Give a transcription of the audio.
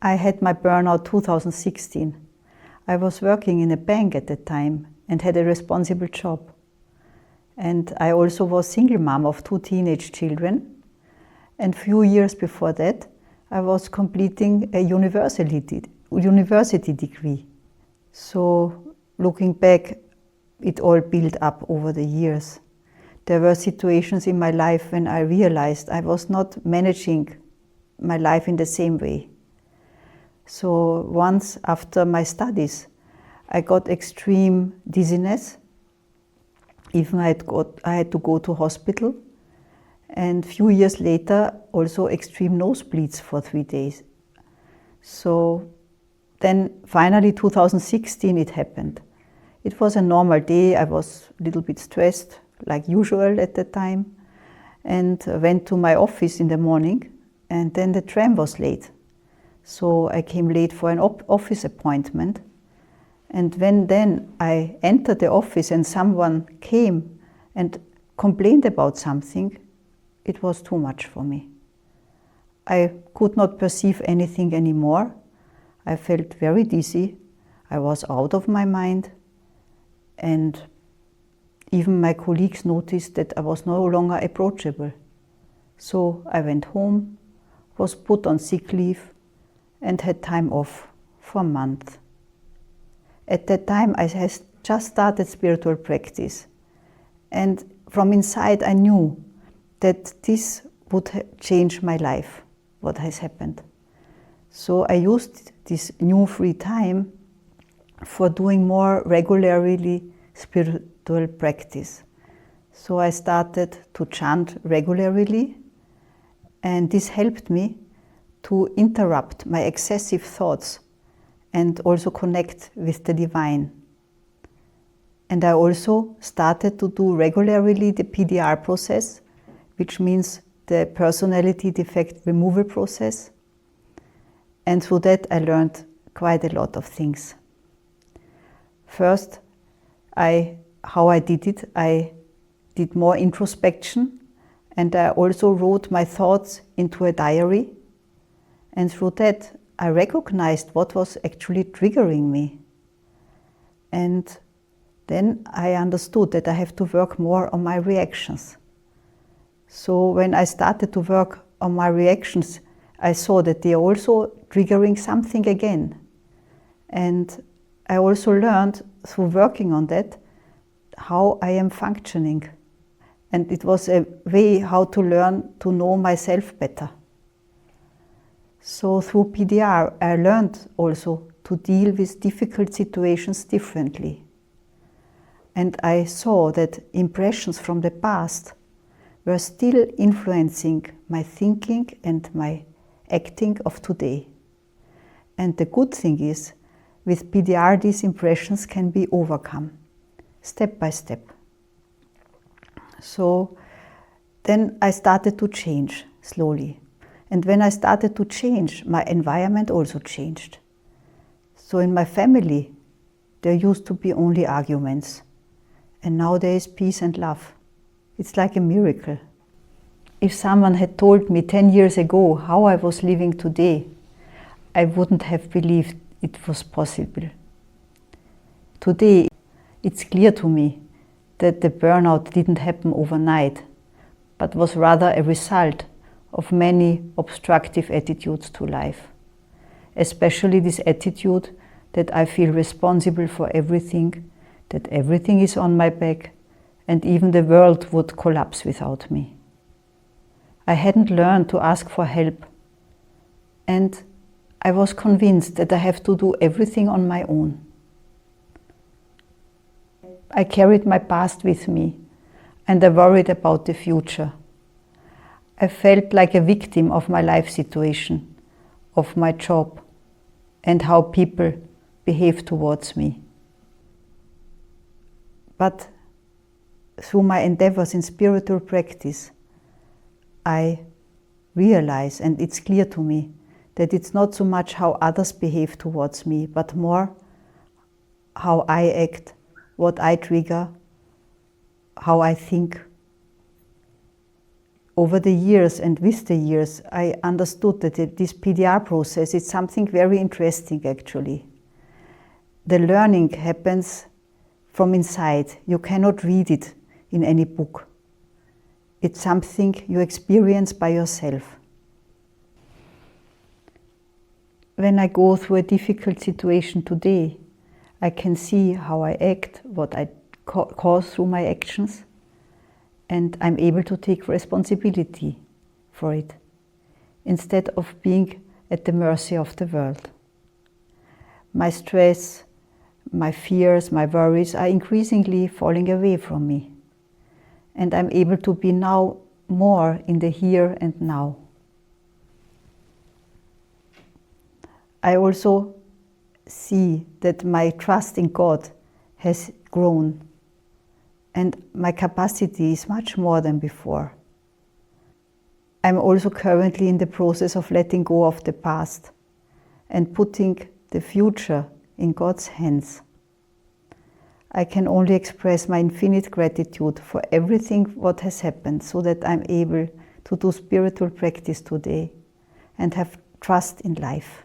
I had my burnout 2016. I was working in a bank at that time and had a responsible job. And I also was single mom of 2 teenage children. And few years before that, I was completing a university degree. So looking back, it all built up over the years. There were situations in my life when I realized I was not managing my life in the same way. So once after my studies, I got extreme dizziness. Even I had to go to hospital. And few years later, also extreme nosebleeds for 3 days. So then finally 2016 it happened. It was a normal day. I was a little bit stressed, like usual at the time, and went to my office in the morning, and then the tram was late. So I came late for an office appointment. And when then I entered the office and someone came and complained about something, it was too much for me. I could not perceive anything anymore. I felt very dizzy. I was out of my mind. And even my colleagues noticed that I was no longer approachable. So I went home, was put on sick leave, and had time off for a month. At that time, I had just started spiritual practice. And from inside, I knew that this would change my life, what has happened. So I used this new free time for doing more regularly spiritual practice. So I started to chant regularly, and this helped me to interrupt my excessive thoughts and also connect with the divine. And I also started to do regularly the PDR process, which means the personality defect removal process. And through that I learned quite a lot of things. First, how I did it, I did more introspection, and I also wrote my thoughts into a diary. And through that, I recognized what was actually triggering me. And then I understood that I have to work more on my reactions. So when I started to work on my reactions, I saw that they are also triggering something again. And I also learned through working on that how I am functioning. And it was a way how to learn to know myself better. So through PDR, I learned also to deal with difficult situations differently. And I saw that impressions from the past were still influencing my thinking and my acting of today. And the good thing is, with PDR, these impressions can be overcome, step by step. So then I started to change slowly. And when I started to change, my environment also changed. So in my family, there used to be only arguments. And now there is peace and love. It's like a miracle. If someone had told me 10 years ago how I was living today, I wouldn't have believed it was possible. Today, it's clear to me that the burnout didn't happen overnight, but was rather a result of many obstructive attitudes to life. Especially this attitude that I feel responsible for everything, that everything is on my back, and even the world would collapse without me. I hadn't learned to ask for help, and I was convinced that I have to do everything on my own. I carried my past with me, and I worried about the future. I felt like a victim of my life situation, of my job, and how people behave towards me. But through my endeavors in spiritual practice, I realize, and it's clear to me, that it's not so much how others behave towards me, but more how I act, what I trigger, how I think. over the years and with the years, I understood that this PDR process is something very interesting actually. The learning happens from inside. You cannot read it in any book. It's something you experience by yourself. When I go through a difficult situation today, I can see how I act, what I cause through my actions, and I'm able to take responsibility for it, instead of being at the mercy of the world. My stress, my fears, my worries are increasingly falling away from me, and I'm able to be now more in the here and now. I also see that my trust in God has grown, and my capacity is much more than before. I'm also currently in the process of letting go of the past and putting the future in God's hands. I can only express my infinite gratitude for everything what has happened, so that I'm able to do spiritual practice today and have trust in life.